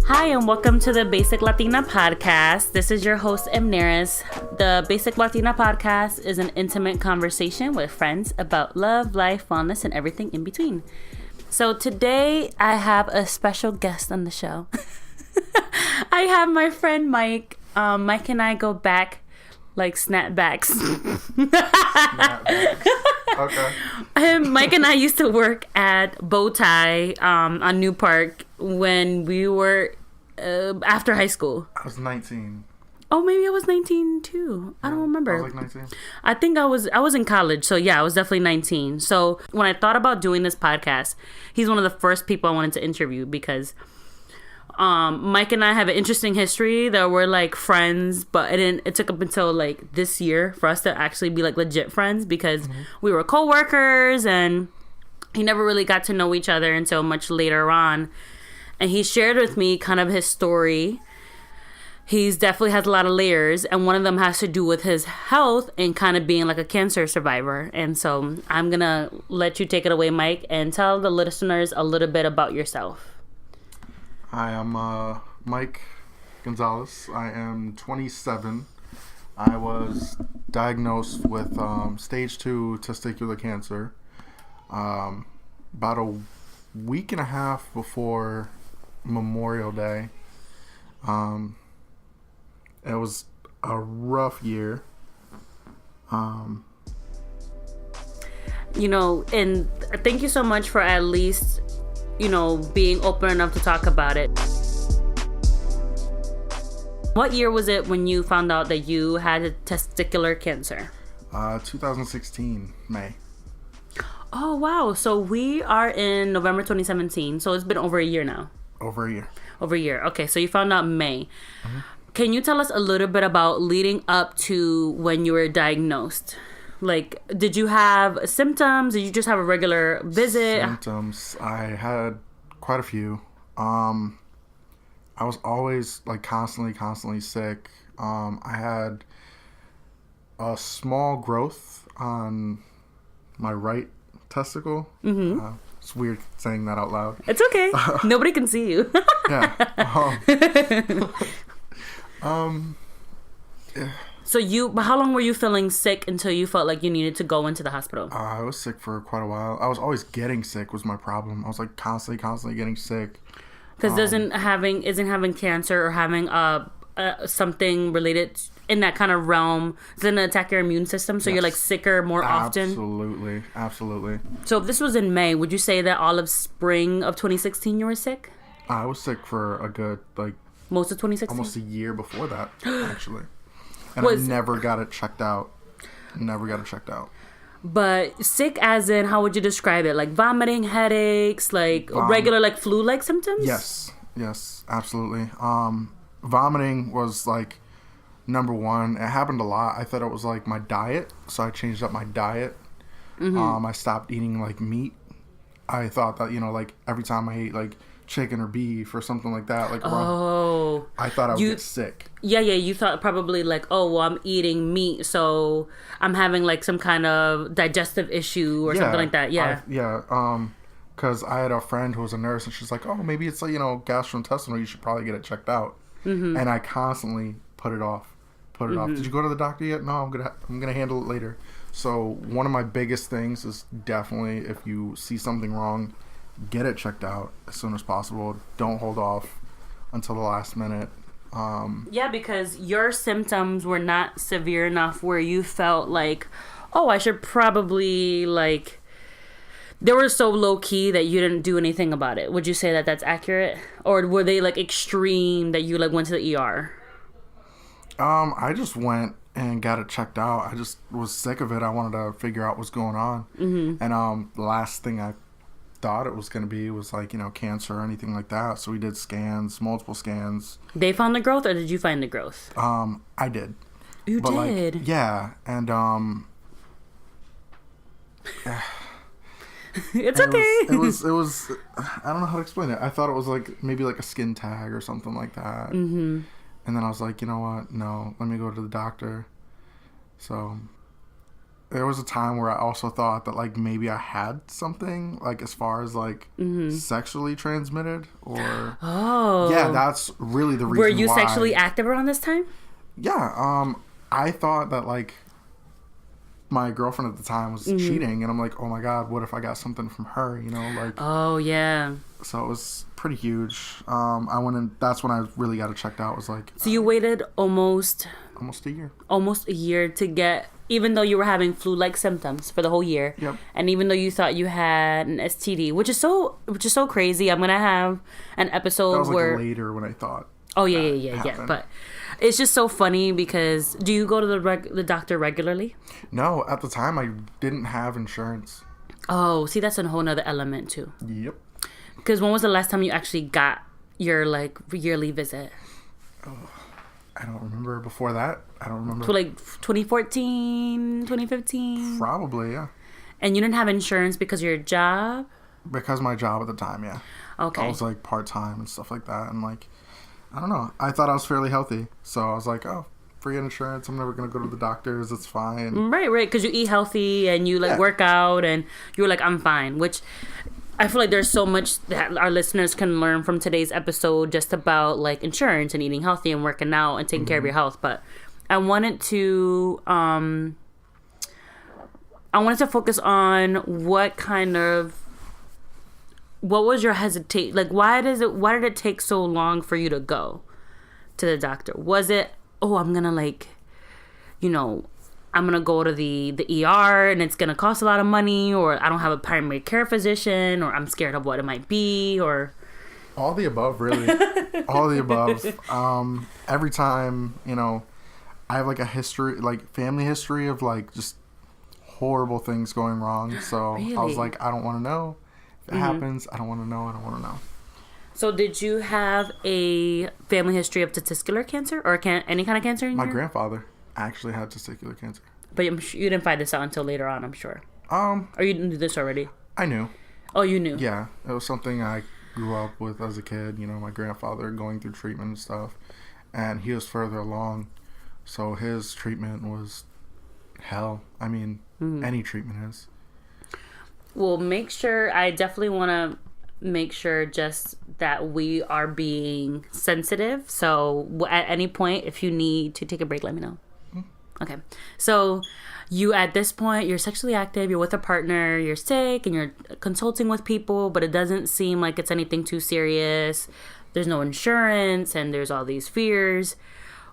Hi, and welcome to the Basic Latina Podcast. This is your host, Emneris. The Basic Latina Podcast is an intimate conversation with friends about love, life, wellness, and everything in between. So today, I have a special guest on the show. I have my friend Mike. Mike and I go back like snapbacks. Okay. Mike and I used to work at Bowtie on New Park when we were after high school. I was 19. Oh, maybe I was 19 too. I don't remember. I was like 19. I think I was in college. So yeah, I was definitely 19. So when I thought about doing this podcast, he's one of the first people I wanted to interview because Mike and I have an interesting history that we're like friends, but it took up until like this year for us to actually be like legit friends because we were co-workers and he never really got to know each other until much later on. And he shared with me kind of his story. He's definitely has a lot of layers, and one of them has to do with his health and kind of being like a cancer survivor. And so I'm gonna let you take it away, Mike, and tell the listeners a little bit about yourself. I am Mike Gonzalez. I am 27. I was diagnosed with stage 2 testicular cancer about a week and a half before Memorial Day. It was a rough year. And thank you so much for at least being open enough to talk about it. What year was it when you found out that you had testicular cancer? 2016, May. Oh, wow. So we are in November 2017. So it's been over a year now. Over a year. Okay, so you found out May. Mm-hmm. Can you tell us a little bit about leading up to when you were diagnosed? Like, did you have symptoms? Did you just have a regular visit? Symptoms. I had quite a few. I was always like constantly sick. I had a small growth on my right testicle. Mm-hmm. It's weird saying that out loud. It's okay. Nobody can see you. Yeah. So how long were you feeling sick until you felt like you needed to go into the hospital? I was sick for quite a while. I was always getting sick was my problem. I was like constantly getting sick. Because isn't having cancer or having something related in that kind of realm, doesn't it attack your immune system? So yes. You're like sicker more often? Absolutely. So if this was in May, would you say that all of spring of 2016 you were sick? I was sick for a good most of 2016? Almost a year before that, actually. And I never got it checked out. But sick as in, how would you describe it? Like vomiting, headaches, regular like flu-like symptoms? Yes, absolutely. Vomiting was like number one. It happened a lot. I thought it was like my diet, so I changed up my diet. Mm-hmm. I stopped eating like meat. I thought that, like every time I ate like chicken or beef or something like that, I thought I would get sick. Yeah, you thought probably like, oh, well, I'm eating meat, so I'm having like some kind of digestive issue or something like that. Because I had a friend who was a nurse and she's like, oh, maybe it's like, gastrointestinal, you should probably get it checked out. Mm-hmm. And I constantly put it off. Mm-hmm. Did you go to the doctor yet? No, I'm gonna handle it later. So one of my biggest things is definitely, if you see something wrong, get it checked out as soon as possible. Don't hold off until the last minute. Because your symptoms were not severe enough where you felt like, oh, I should probably they were so low key that you didn't do anything about it. Would you say that that's accurate? Or were they like extreme that you went to the ER? I just went and got it checked out. I just was sick of it. I wanted to figure out what's going on. Mm-hmm. And the last thing I thought it was going to be was cancer or anything like that. So we did multiple scans. They found the growth, or did you find the growth? I did. You did? Yeah. And it's okay. It was I don't know how to explain it. I thought it was maybe a skin tag or something like that. Mm-hmm. And then I was like, you know what? No, let me go to the doctor. So there was a time where I also thought that like maybe I had something like as far as like sexually transmitted or yeah, that's really the reason. Were you why. sexually active around this time? Yeah, I thought that like my girlfriend at the time was cheating, and I'm like, oh my god, what if I got something from her? You know, like oh yeah. So it was pretty huge. I went in. That's when I really got it checked out. Was like so you waited almost a year. Almost a year to get. Even though you were having flu-like symptoms for the whole year, yep. And even though you thought you had an STD, which is so crazy. I'm gonna have an episode that was where later when I thought. Oh yeah. But it's just so funny because do you go to the doctor regularly? No, at the time I didn't have insurance. Oh, see, that's a whole nother element too. Yep. Because when was the last time you actually got your like yearly visit? Oh, I don't remember. Before that, I don't remember. So like 2014, 2015? Probably, yeah. And you didn't have insurance because of your job? Because my job at the time, yeah. Okay. I was like part-time and stuff like that. And like, I don't know. I thought I was fairly healthy. So I was like, oh, forget insurance. I'm never going to go to the doctors. It's fine. Right. Because you eat healthy and you like work out and you were like, I'm fine. Which I feel like there's so much that our listeners can learn from today's episode just about like insurance and eating healthy and working out and taking care of your health. But I wanted to focus on what was your hesitate? Like, why did it take so long for you to go to the doctor? Was it, I'm going to like, I'm going to go to the ER and it's going to cost a lot of money, or I don't have a primary care physician, or I'm scared of what it might be, or all the above, really. All the above. Every time, I have like a history, like family history of like just horrible things going wrong. So really? I was like, I don't want to know. If it happens, I don't want to know. I don't want to know. So did you have a family history of testicular cancer or any kind of cancer in My grandfather actually had testicular cancer. But you didn't find this out until later on, I'm sure. Or you knew this already? I knew. Oh, you knew? Yeah. It was something I grew up with as a kid. My grandfather going through treatment and stuff. And he was further along. So his treatment was hell. I mean, any treatment is. Well, I definitely want to make sure just that we are being sensitive. So at any point, if you need to take a break, let me know. Okay. So you, at this point, you're sexually active, you're with a partner, you're sick, and you're consulting with people, but it doesn't seem like it's anything too serious. There's no insurance, and there's all these fears.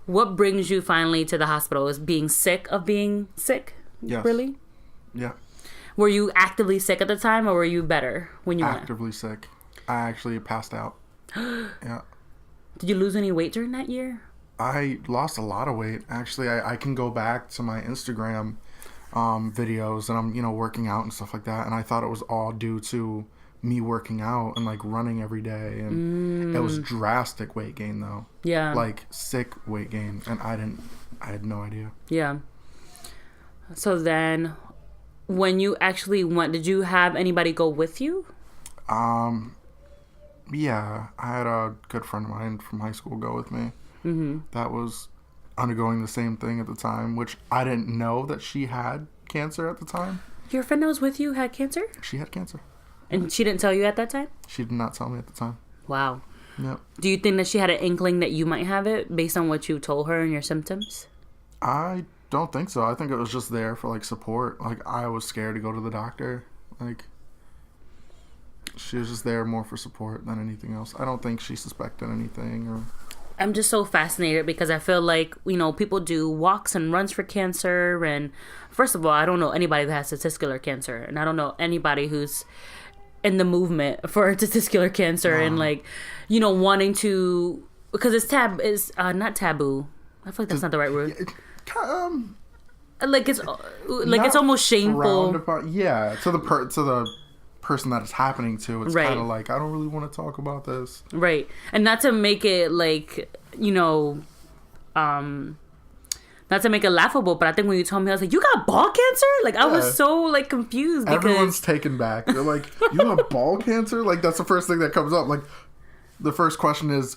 What brings you finally to the hospital? Is being sick of being sick? Yes. Really? Yeah. Were you actively sick at the time, or were you better when you actively sick? I actually passed out. Yeah. Did you lose any weight during that year? I lost a lot of weight. Actually, I can go back to my Instagram videos, and I'm working out and stuff like that. And I thought it was all due to me working out and like running every day, and it was drastic weight gain though. Yeah. Like sick weight gain, and I had no idea. Yeah. So then, when you actually went, did you have anybody go with you? Yeah, I had a good friend of mine from high school go with me. That was undergoing the same thing at the time, which I didn't know that she had cancer at the time. Your friend that was with you had cancer? She had cancer. And she didn't tell you at that time? She did not tell me at the time. Wow. Yep. Do you think that she had an inkling that you might have it based on what you told her and your symptoms? I don't think so. I think it was just there for like support. Like I was scared to go to the doctor. Like she was just there more for support than anything else. I don't think she suspected anything or... I'm just so fascinated because I feel like, people do walks and runs for cancer. And first of all, I don't know anybody that has testicular cancer. And I don't know anybody who's in the movement for testicular cancer and like, wanting to, because it's not taboo. I feel like that's not the right word. Like it's almost shameful. Yeah. To the person that it's happening to, it's kind of like, I don't really want to talk about this, right? And not to make it like not to make it laughable, but I think when you told me, I was like, you got ball cancer? Like I was so like confused because everyone's taken back. They're like, you have ball cancer? Like that's the first thing that comes up. Like the first question is,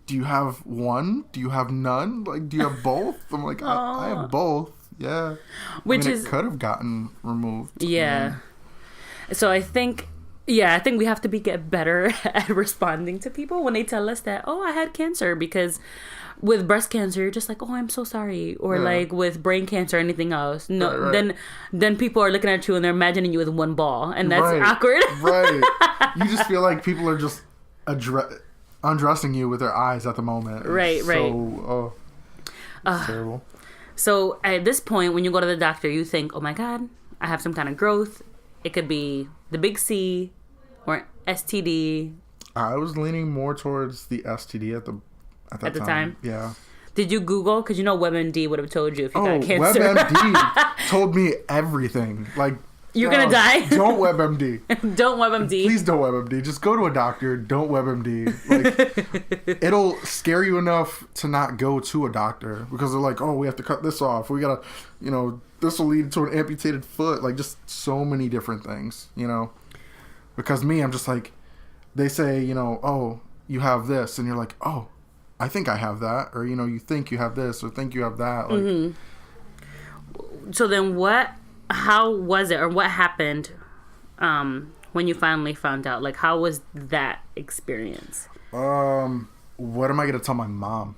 do you have one? Do you have none? Like do you have both? I'm like, I have both. Yeah. Which it could have gotten removed. Yeah. So I think we have to get better at responding to people when they tell us that, oh, I had cancer, because with breast cancer, you're just like, oh, I'm so sorry. Or like with brain cancer or anything else. No, right. Then people are looking at you and they're imagining you with one ball, and that's awkward. Right. You just feel like people are just undressing you with their eyes at the moment. Right. So, it's terrible. So at this point, when you go to the doctor, you think, oh my God, I have some kind of growth. It could be the big C or STD. I was leaning more towards the STD at the time. Yeah. Did you Google? Because WebMD would have told you if you got cancer. WebMD told me everything. Like, you're going to die? Don't WebMD. Don't WebMD. Please don't WebMD. Just go to a doctor. Don't WebMD. Like, it'll scare you enough to not go to a doctor, because they're like, oh, we have to cut this off. We got to, this will lead to an amputated foot. Like, just so many different things, Because me, I'm just like, they say, oh, you have this. And you're like, oh, I think I have that. Or, you think you have this or think you have that. Like, So then how was it, or what happened when you finally found out? Like, how was that experience? What am I going to tell my mom?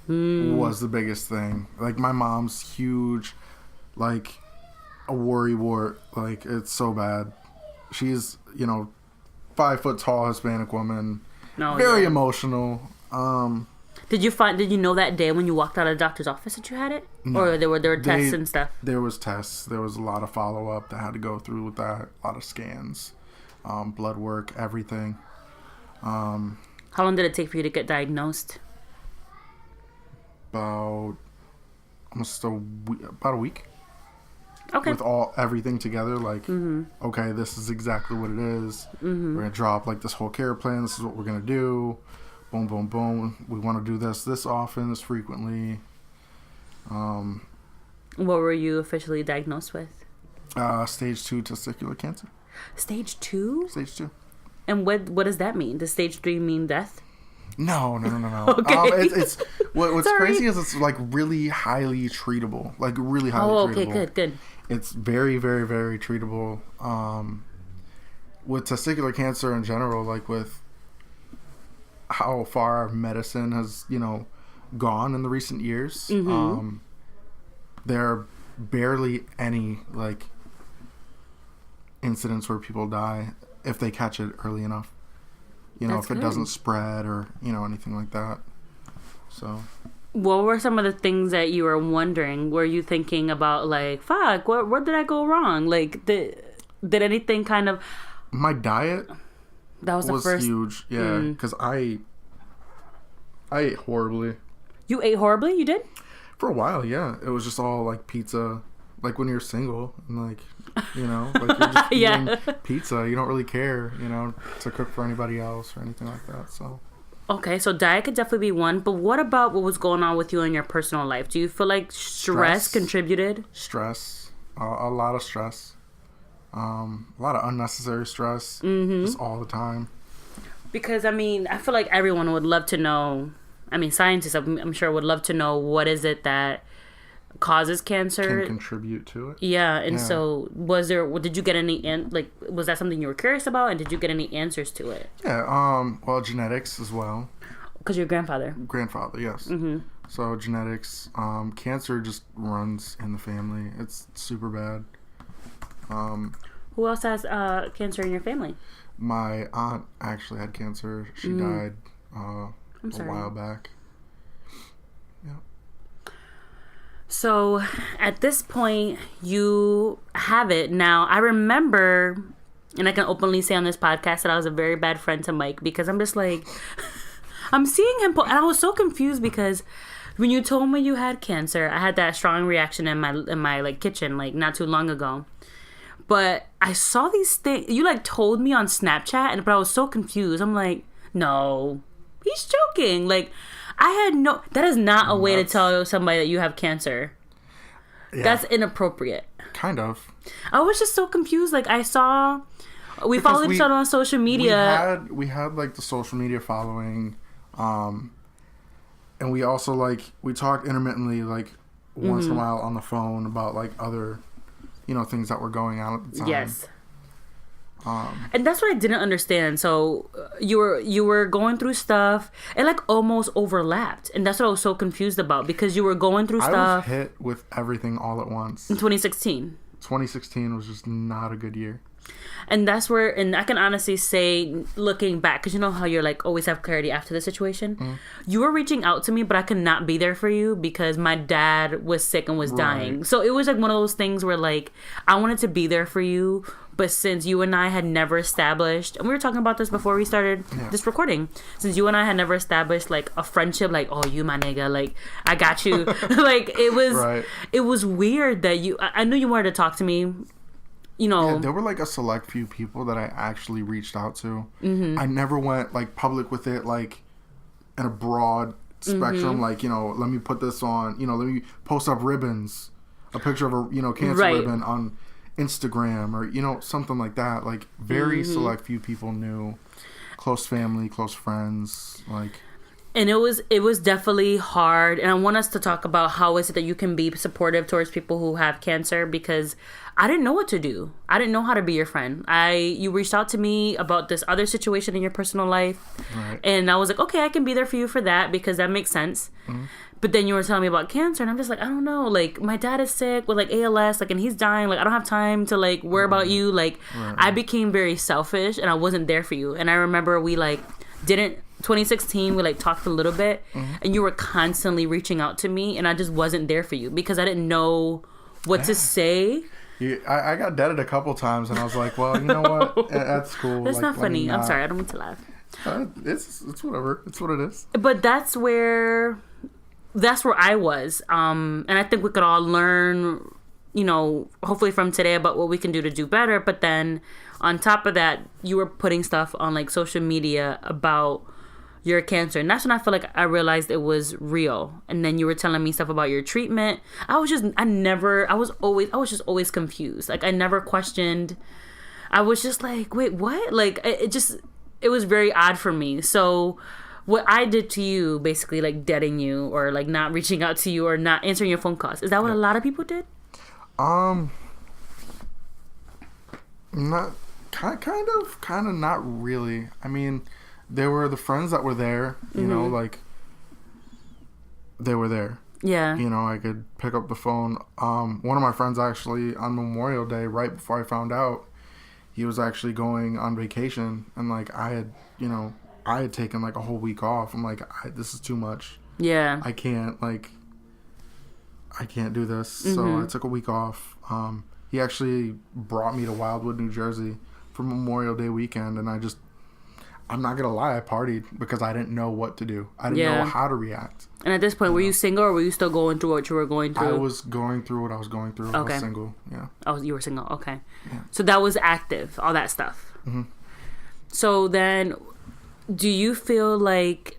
Was the biggest thing. Like, my mom's huge, like, a worrywart. Like, it's so bad. She's, 5 foot tall Hispanic woman. Very emotional. Did you know that day when you walked out of the doctor's office that you had it? No. Or there were tests and stuff? There was tests. There was a lot of follow-up that had to go through with that. A lot of scans, blood work, everything. How long did it take for you to get diagnosed? About a week. Okay. With everything together, like, okay, this is exactly what it is. We're going to drop, like, this whole care plan. This is what we're going to do. Boom, boom, boom. We want to do this often, this frequently. What were you officially diagnosed with? Stage 2 testicular cancer. Stage 2? Stage 2. And what does that mean? Does stage 3 mean death? No. Okay. It's what's crazy is it's like really highly treatable. Like really highly treatable. Oh, okay, good. It's very, very, very treatable. With testicular cancer in general, like with how far medicine has, gone in the recent years, there are barely any like incidents where people die if they catch it early enough. That's if it doesn't spread or, anything like that. So. What were some of the things that you were wondering? Were you thinking about, like, fuck, where did I go wrong? Like, did anything kind of... My diet was the first... huge, yeah, because I ate horribly. You ate horribly? You did? For a while, yeah. It was just all, like, pizza. Like, when you're single, and, like, like, you're just eating pizza. You don't really care, to cook for anybody else or anything like that, so... Okay, so diet could definitely be one, but what about what was going on with you in your personal life? Do you feel like stress contributed? Stress. A lot of stress. A lot of unnecessary stress. Just all the time. Because, I feel like everyone would love to know, scientists, I'm sure, would love to know what is it that causes cancer. Can contribute to it. Yeah, and so did you get any, was that something you were curious about, and did you get any answers to it? Yeah, genetics as well. Because your grandfather. Grandfather, yes. So genetics, cancer just runs in the family. It's super bad. Who else has cancer in your family? My aunt actually had cancer. She died a while back. So at this point, you have it. Now, I remember, and I can openly say on this podcast, that I was a very bad friend to Mike, because I'm just like, I'm seeing him, and I was so confused because when you told me you had cancer, I had that strong reaction in my like kitchen, like not too long ago. But I saw these things, you like told me on Snapchat, but I was so confused. I'm like, no, he's joking. Like, that is not a way to tell somebody that you have cancer. Yeah. That's inappropriate. Kind of. I was just so confused. Like, I saw, we followed each other on social media. We had like the social media following, and we also like, we talked intermittently, like once in a while on the phone about like other, things that were going on at the time. Yes. And that's what I didn't understand. So you were going through stuff. It like almost overlapped, and that's what I was so confused about, because you were going through stuff. I was hit with everything all at once. In 2016. 2016 was just not a good year. And that's where, and I can honestly say, looking back, because you know how you're like always have clarity after the situation. You were reaching out to me, but I could not be there for you because my dad was sick and was dying. So it was like one of those things where like I wanted to be there for you, but since you and I had never established, and we were talking about this before we started this recording, since you and I had never established like a friendship, like, oh, you my nigga, like I got you. Like it was weird that I knew you wanted to talk to me. Yeah, there were like a select few people that I actually reached out to. I never went like public with it, like in a broad spectrum. Like, let me put this on, let me post up ribbons, a picture of a, cancer ribbon on Instagram or, something like that. Like very select few people knew, close family, close friends, like. And it was definitely hard. And I want us to talk about how is it that you can be supportive towards people who have cancer, because I didn't know what to do. I didn't know how to be your friend. You reached out to me about this other situation in your personal life. Right. And I was like, okay, I can be there for you for that because that makes sense. But then you were telling me about cancer, and I'm just like, I don't know. Like, my dad is sick with like ALS, like, and he's dying. Like, I don't have time to like worry about you. Like, I became very selfish, and I wasn't there for you. And I remember we like didn't. 2016, we like talked a little bit, and you were constantly reaching out to me, and I just wasn't there for you because I didn't know what to say. I got deaded a couple times, and I was like, well, you know what? That's cool. That's like, not funny. I'm sorry. I don't mean to laugh. It's whatever. It's what it is. But that's where I was. And I think we could all learn, hopefully from today about what we can do to do better. But then on top of that, you were putting stuff on like social media about your cancer, and that's when I feel like I realized it was real. And then you were telling me stuff about your treatment. I was just always confused. Like I never questioned. I was just like, wait, what? Like it was very odd for me. So what I did to you, basically like deading you or like not reaching out to you or not answering your phone calls, is that what a lot of people did? Not kind of not really. I mean, there were the friends that were there, you know, like they were there. Yeah. I could pick up the phone. One of my friends actually on Memorial Day, right before I found out, he was actually going on vacation, and like I had taken like a whole week off. I'm like, this is too much. Yeah. I can't do this. So I took a week off. He actually brought me to Wildwood, New Jersey for Memorial Day weekend, and I'm not gonna lie, I partied because I didn't know what to do. I didn't know how to react. And at this point, were you single, or were you still going through what you were going through? I was going through what I was going through. Okay. I was single, yeah. Oh, you were single, okay. Yeah. So that was active, all that stuff. So then, do you feel like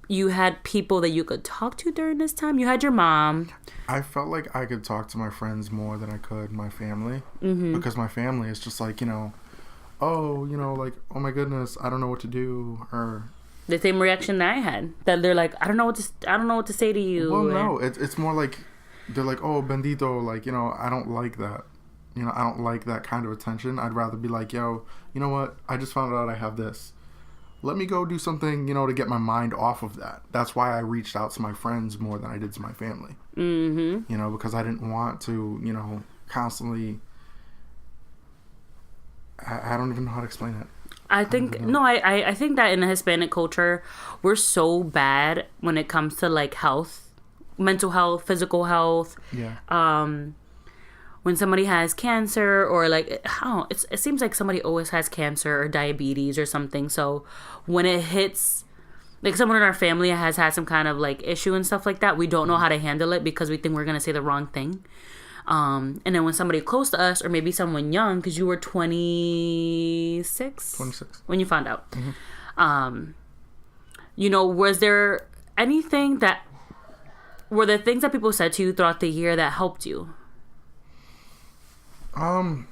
you had people that you could talk to during this time? You had your mom. I felt like I could talk to my friends more than I could my family. Because my family is just like, like, oh my goodness, I don't know what to do, or the same reaction that I had. That they're like, I don't know what to say to you. Well, no, it's more like they're like, oh, bendito, like, I don't like that. I don't like that kind of attention. I'd rather be like, yo, you know what? I just found out I have this. Let me go do something, to get my mind off of that. That's why I reached out to my friends more than I did to my family. Because I didn't want to, constantly. I don't even know how to explain it. I think that in the Hispanic culture, we're so bad when it comes to like health, mental health, physical health. Yeah. When somebody has cancer, or like, it seems like somebody always has cancer or diabetes or something. So when it hits, like someone in our family has had some kind of like issue and stuff like that, we don't know how to handle it because we think we're gonna say the wrong thing. And then when somebody close to us, or maybe someone young, because you were 26 when you found out, was there anything were there things that people said to you throughout the year that helped you? Or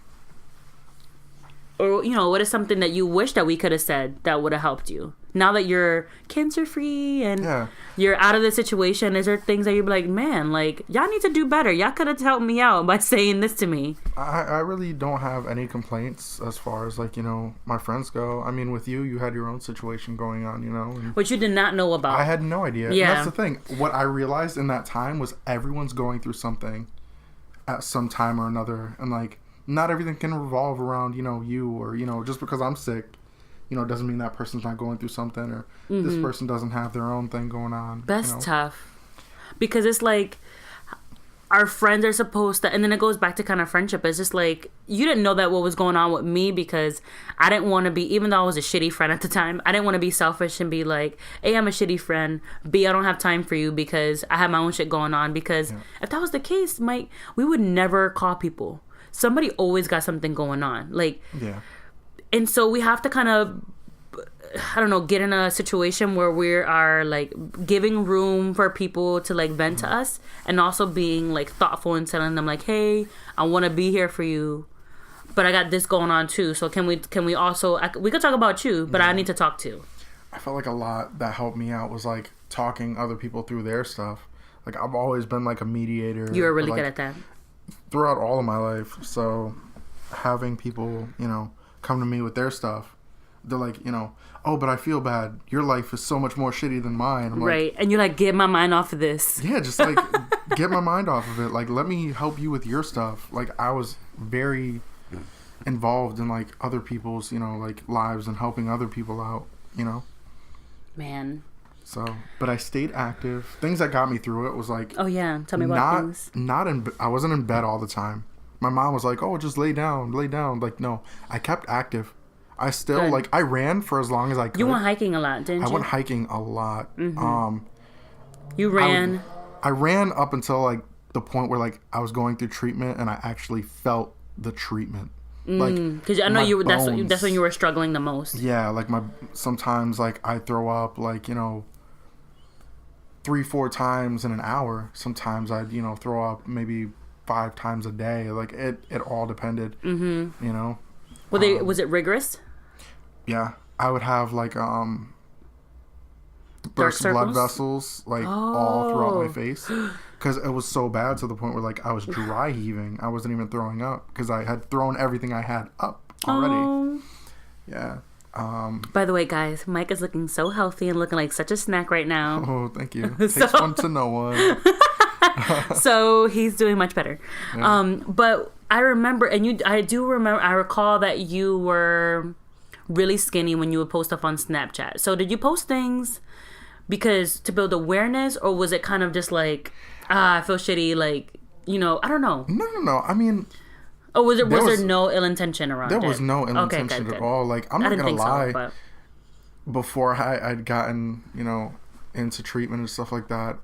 what is something that you wish that we could have said that would have helped you now that you're cancer free and Yeah. you're out of the situation, is there things that you're like, man, like, y'all need to do better. Y'all could have helped me out by saying this to me. I really don't have any complaints as far as, like, you know, my friends go. I mean, with you had your own situation going on, you know. Which you did not know about. I had no idea. Yeah. And that's the thing. What I realized in that time was everyone's going through something at some time or another. And, like, not everything can revolve around, you know, you or, you know, just because I'm sick, you know, doesn't mean that person's not going through something or this person doesn't have their own thing going on. That's you know? tough. Because it's like our friends are supposed to, and then it goes back to kind of friendship. It's just like, you didn't know that what was going on with me because I didn't want to be, even though I was a shitty friend at the time, I didn't want to be selfish and be like, A, I'm a shitty friend. B, I don't have time for you because I have my own shit going on. Because if that was the case, Mike, we would never call people. Somebody always got something going on. Like, yeah. And so we have to kind of, I don't know, get in a situation where we are like giving room for people to like vent to us, and also being like thoughtful and telling them like, hey, I want to be here for you, but I got this going on too. So can we also, we could talk about you, but I need to talk too. I felt like a lot that helped me out was like talking other people through their stuff. Like, I've always been like a mediator. You were really like, good at that. Throughout all of my life. So having people, you know, come to me with their stuff, they're like, you know, oh, but I feel bad. Your life is so much more shitty than mine. I'm right. Like, and you're like, get my mind off of this. Yeah, just like get my mind off of it. Like, let me help you with your stuff. Like, I was very involved in like other people's, you know, like lives and helping other people out, you know. Man. So, but I stayed active. Things that got me through it was like, oh yeah, tell me about things. I wasn't in bed all the time. My mom was like, oh, just lay down. Like, no, I kept active. I still Good. like, I ran for as long as I could. You went hiking a lot, didn't you? I went hiking a lot. You ran. I ran up until like the point where like I was going through treatment and I actually felt the treatment. Like, because I know that's when you were struggling the most. Yeah, like sometimes like I throw up like, you know, 3-4 times in an hour. Sometimes I'd, you know, throw up maybe 5 times a day. Like it all depended. You know. Was it rigorous? Yeah, I would have like burst blood vessels like all throughout my face because it was so bad to the point where like I was dry heaving. I wasn't even throwing up because I had thrown everything I had up already. Yeah. By the way, guys, Mike is looking so healthy and looking like such a snack right now. Oh, thank you. Takes one to know one. So he's doing much better. Yeah. But I remember, I recall that you were really skinny when you would post stuff on Snapchat. So did you post things because to build awareness, or was it kind of just like, I feel shitty, like, you know, I don't know. No. I mean, or was there no ill intention around it? There was no ill intention at all. Like, I'm not gonna lie. So, before I'd gotten, you know, into treatment and stuff like that,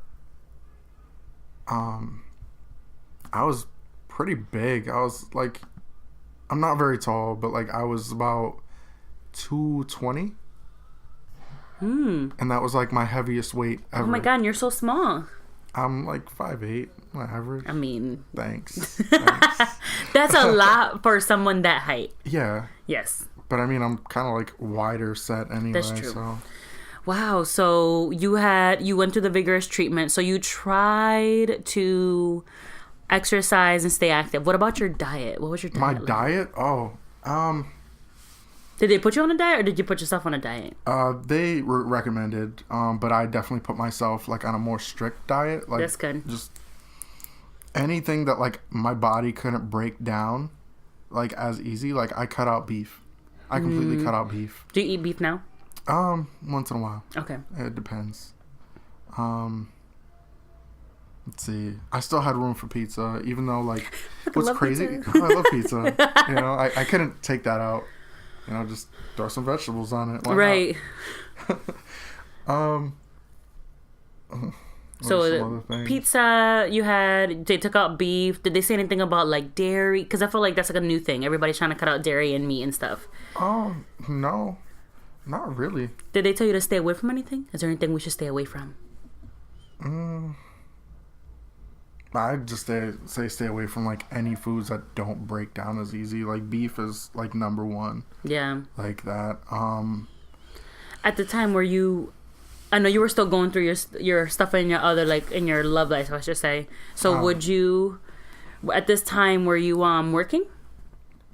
I was pretty big. I was like, I'm not very tall, but like I was about 220. And that was like my heaviest weight ever. Oh my god, and you're so small. I'm like 5'8", my average. I mean, thanks. That's a lot for someone that height. Yeah. Yes. But I mean, I'm kind of like wider set anyway. That's true. So. Wow. So you went through the vigorous treatment. So you tried to exercise and stay active. What about your diet? What was your diet? My like? diet? Oh, did they put you on a diet, or did you put yourself on a diet? They recommended, but I definitely put myself like on a more strict diet. Like, that's good. Just anything that like my body couldn't break down like as easy. Like I cut out beef. I completely cut out beef. Do you eat beef now? Once in a while. Okay. It depends. Let's see. I still had room for pizza, even though like what's crazy? I love pizza. You know, I couldn't take that out. You know, just throw some vegetables on it. Why right. not? So pizza, they took out beef. Did they say anything about like dairy? Because I feel like that's like a new thing. Everybody's trying to cut out dairy and meat and stuff. Oh, no. Not really. Did they tell you to stay away from anything? Is there anything we should stay away from? I'd just say stay away from like any foods that don't break down as easy. Like beef is like number one. Yeah. Like that. At the time, were you? I know you were still going through your stuff in your other, like, in your love life, I should say. So would you, at this time, were you working?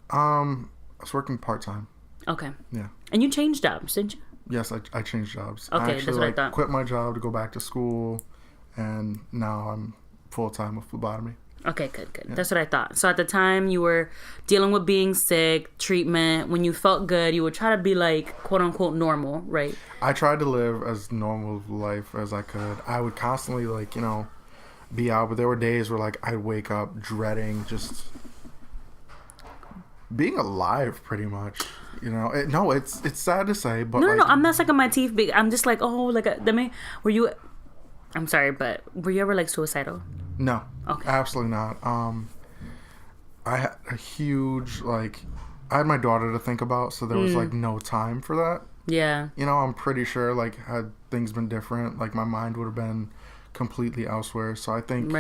I was working part-time. Okay. Yeah. And you changed jobs, didn't you? Yes, I changed jobs. Okay, I actually, that's what I thought. quit my job to go back to school, and now I'm full-time with phlebotomy. Okay, good. Yeah. That's what I thought. So at the time, you were dealing with being sick, treatment. When you felt good, you would try to be like, quote unquote, normal, right? I tried to live as normal of life as I could. I would constantly, like, be out, but there were days where, like, I'd wake up dreading just being alive, pretty much. It's sad to say, but no, I'm not sucking my teeth. I'm just like, were you? I'm sorry, but were you ever like suicidal? No. Okay. Absolutely not. I had a huge, I had my daughter to think about, so there was, no time for that. Yeah. I'm pretty sure, had things been different, my mind would have been completely elsewhere. So I think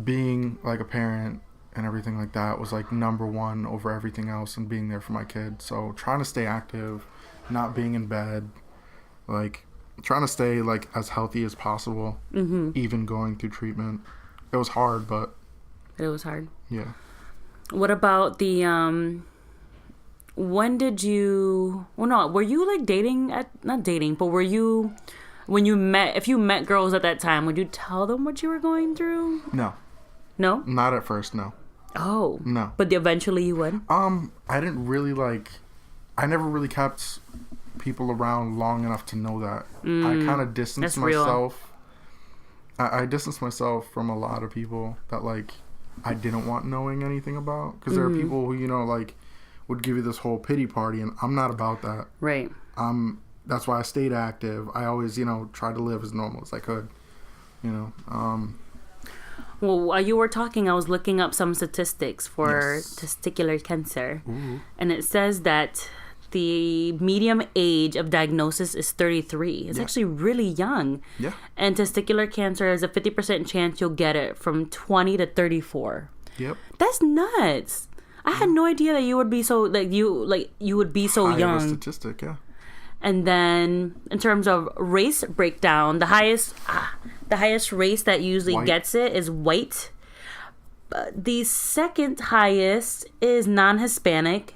being, a parent and everything like that was, number one over everything else, and being there for my kid. So trying to stay active, not being in bed, trying to stay, as healthy as possible, even going through treatment. It was hard, but... It was hard. Yeah. What about the, when did you... Well, no, were you, dating not dating, but were you... If you met girls at that time, would you tell them what you were going through? No. No? Not at first, no. Oh. No. But eventually you would? I didn't really, I never really kept people around long enough to know that. I kind of distanced myself. I distanced myself from a lot of people that, I didn't want knowing anything about. Because there are people who, would give you this whole pity party, and I'm not about that. Right. That's why I stayed active. I always, tried to live as normal as I could. Well, while you were talking, I was looking up some statistics for testicular cancer. Ooh. And it says that the median age of diagnosis is 33. It's actually really young. Yeah. And testicular cancer is a 50% chance you'll get it from 20 to 34. Yep. That's nuts. I had no idea that you would be so you would be so young. High of a statistic, yeah. And then in terms of race breakdown, the highest race that usually gets it is white. The second highest is non-Hispanic,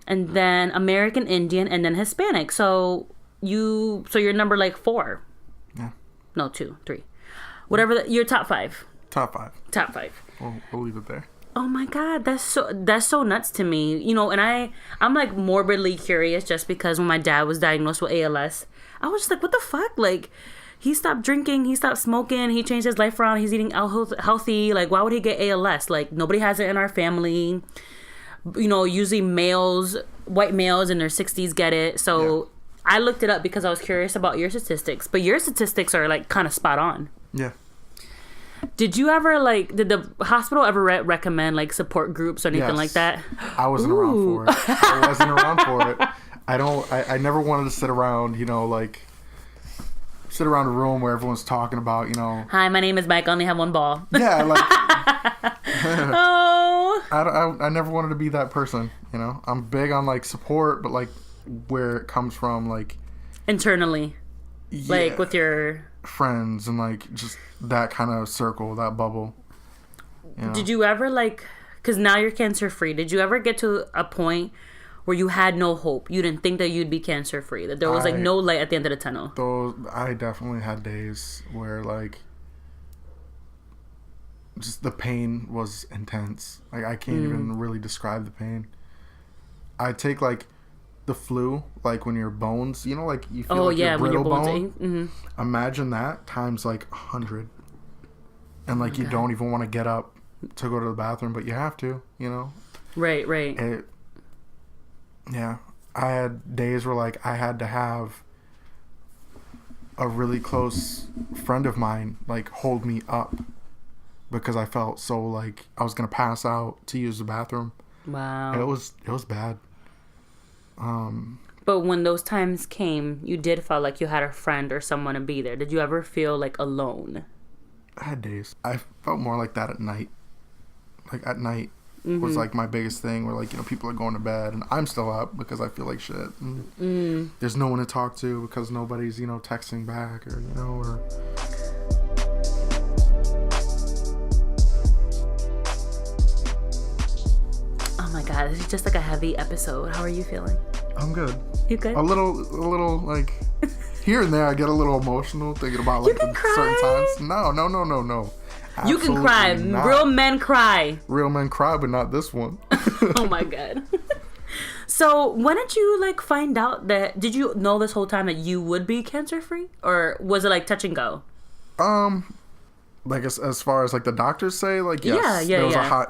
and then American Indian, and then Hispanic. So you're number 4. Yeah. No, 2, 3. Whatever you're top 5. Top 5. Top 5. We'll leave it there. Oh my God, that's so nuts to me. And I'm morbidly curious, just because when my dad was diagnosed with ALS, I was just like, what the fuck? He stopped drinking, he stopped smoking, he changed his life around, he's eating healthy. Why would he get ALS? Nobody has it in our family. Usually white males in their 60s get it. So I looked it up because I was curious about your statistics. But your statistics are kind of spot on. Yeah. Did you ever did the hospital ever recommend support groups or anything like that? I wasn't around for it. I wasn't around for it. I never wanted to sit around, sit around a room where everyone's talking about, Hi, my name is Mike. I only have one ball. Yeah, Oh. I never wanted to be that person, I'm big on support, but where it comes from, internally, with your friends and just that kind of circle, that bubble. Did you ever because now you're cancer free, did you ever get to a point where you had no hope? You didn't think that you'd be cancer free, that there was no light at the end of the tunnel? I definitely had days where just the pain was intense. I can't even really describe the pain. I take the flu, when your bones, you feel your brittle bone. Imagine that times 100, and you don't even want to get up to go to the bathroom, but you have to, Right. Yeah, I had days where I had to have a really close friend of mine hold me up because I felt so I was gonna pass out to use the bathroom. Wow. It was bad. But when those times came, you did feel like you had a friend or someone to be there. Did you ever feel alone? I had days. I felt more like that at night. At night, was like my biggest thing, where like, you know, people are going to bed and I'm still up because I feel like shit. And there's no one to talk to because nobody's, you know, texting back or, you know, or... Oh my God, this is just like a heavy episode. How are you feeling? I'm good. You good? A little like here and there I get a little emotional thinking about like certain times. No. You can cry. Not. Real men cry. Real men cry, but not this one. Oh my God. So when did you like find out that, did you know this whole time that you would be cancer free, or was it like touch and go? Like as far as like the doctors say, like yes, there was a high,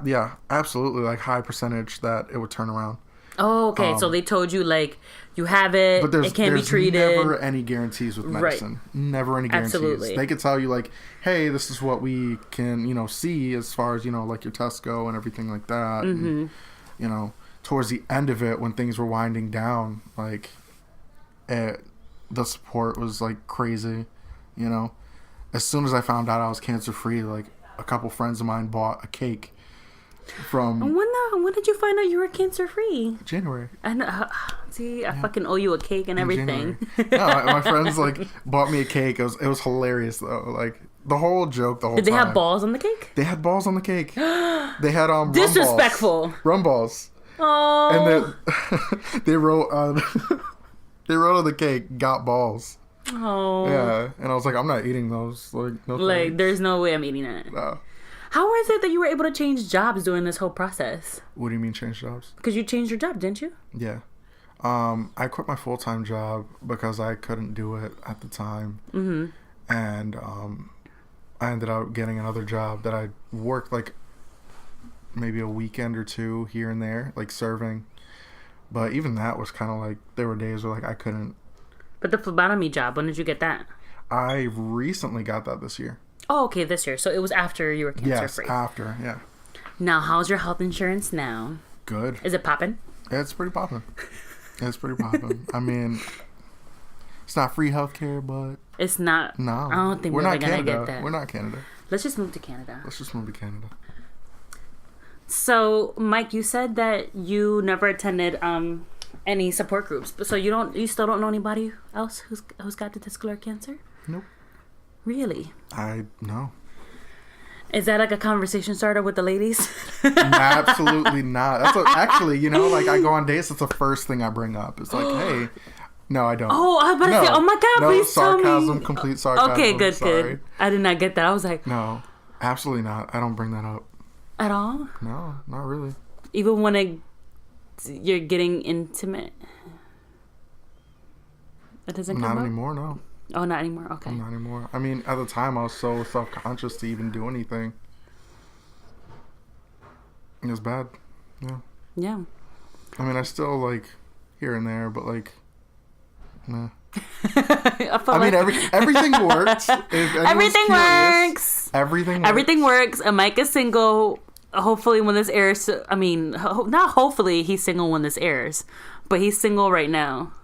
absolutely, like high percentage that it would turn around. Oh, okay. So they told you like you have it, but it can't be treated. Never any guarantees with medicine. Right. Never any guarantees. Absolutely. They could tell you like, hey, this is what we can, you know, see as far as, you know, like your tests go and everything like that. And, you know, towards the end of it, when things were winding down, like the support was like crazy, you know. As soon as I found out I was cancer free, like a couple friends of mine bought a cake from... When did you find out you were cancer free? January. And I fucking owe you a cake and everything. No, my friends like bought me a cake. It was hilarious though. Like the whole joke, the whole time. Did they have balls on the cake? They had balls on the cake. They had disrespectful rum balls. Oh. And then they wrote on the cake, "Got balls." Oh. Yeah, and I was like, I'm not eating those. Like, no. Like, there's no way I'm eating it. No. How was it that you were able to change jobs during this whole process? What do you mean change jobs? Because you changed your job, didn't you? Yeah. I quit my full-time job because I couldn't do it at the time. And I ended up getting another job that I worked like maybe a weekend or two here and there, like serving. But even that was kind of like, there were days where like I couldn't. But the phlebotomy job, when did you get that? I recently got that this year. Oh, okay, this year. So it was after you were cancer free. Yes, after, yeah. Now, how's your health insurance now? Good. Is it popping? Yeah, it's pretty popping. I mean, it's not free healthcare, but... It's not? No. I don't think we're ever going to get that. We're not Canada. Let's just move to Canada. So, Mike, you said that you never attended any support groups, so you still don't know anybody else who's got the testicular cancer? Nope. Really? No. Is that like a conversation starter with the ladies? Absolutely not. Actually, you know, like I go on dates, that's the first thing I bring up. It's like, hey, no, I don't. Oh, I was about to say, oh my God, please tell me. Sarcasm, complete sarcasm. Okay, good. I did not get that. I was like, no, absolutely not. I don't bring that up. At all? No, not really. Even when you're getting intimate? It doesn't come up? Not anymore, no. Oh, not anymore. Okay. Not anymore. I mean, at the time, I was so self-conscious to even do anything. It was bad. Yeah. Yeah. I mean, I still, like, here and there, but, like, nah. Everything works. Everything works. And Mike is single. Hopefully when this airs, I mean, not hopefully he's single when this airs, but he's single right now.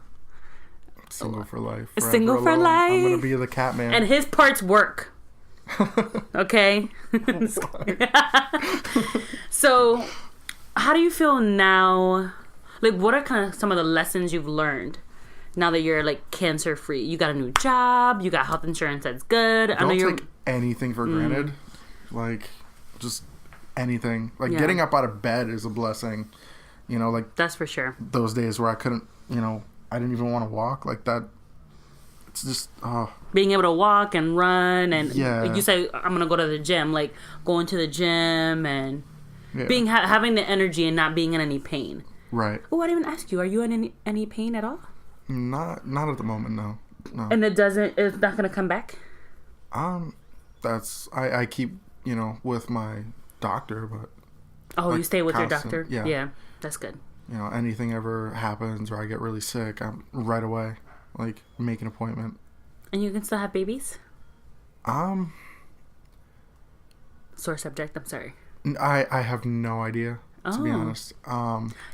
Single for life. Single for life. I'm gonna be the cat man. And his parts work. Okay? So, how do you feel now? Like, what are kind of some of the lessons you've learned now that you're, like, cancer-free? You got a new job. You got health insurance that's good. Don't take anything for granted. Like, just anything. Like, getting up out of bed is a blessing. You know, like... That's for sure. Those days where I couldn't, you know... I didn't even want to walk like that. It's just being able to walk and run and like you say, I'm gonna go to the gym. Like going to the gym and being having the energy and not being in any pain. Right. Oh, I didn't even ask you. Are you in any pain at all? Not at the moment. No. And it's not gonna come back. That's I keep with my doctor, but you stay with your doctor. Yeah, that's good. Anything ever happens or I get really sick, I'm right away, like, make an appointment. And you can still have babies? Sore subject, I'm sorry. I have no idea, to be honest.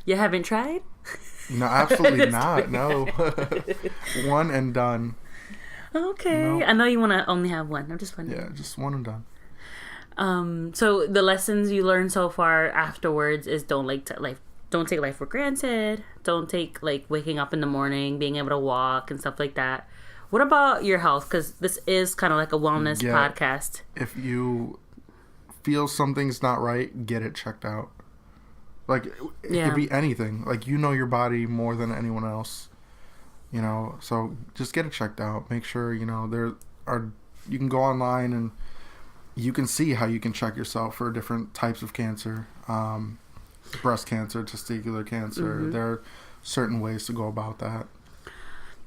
You haven't tried? No, absolutely not, no. One and done. Okay. Nope. I know you want to only have one. I'm just wondering. Yeah, just one and done. So the lessons you learned so far afterwards is don't take life for granted. Don't take like waking up in the morning, being able to walk and stuff like that. What about your health? Because this is kind of like a wellness podcast. If you feel something's not right, get it checked out. Like, it could be anything. Like, you know your body more than anyone else. You know, so just get it checked out. Make sure, you know, you can go online and you can see how you can check yourself for different types of cancer. Breast cancer, testicular cancer. Mm-hmm. There are certain ways to go about that.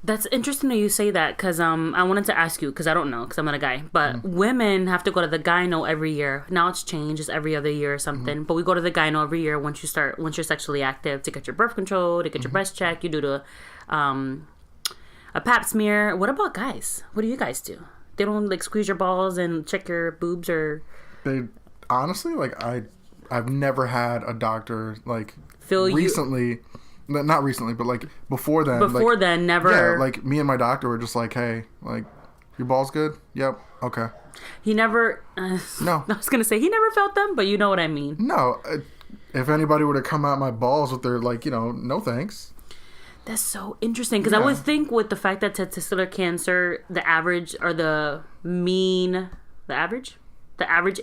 That's interesting that you say that, because I wanted to ask you, because I don't know, because I'm not a guy, but women have to go to the gyno every year. Now it's changed, it's every other year or something, but we go to the gyno every year once you're sexually active, to get your birth control, to get your breast check. You do a pap smear. What about guys? What do you guys do? They don't like squeeze your balls and check your boobs? Or they honestly, like, I've never had a doctor like feel recently. Not recently, but like before then. Before then, never. Yeah, like me and my doctor were just like, hey, like, your balls good? Yep. Okay. He never. No. I was gonna say he never felt them, but you know what I mean. No. If anybody were to come at my balls with their, like, you know, no thanks. That's so interesting, because I would think with the fact that testicular cancer, the average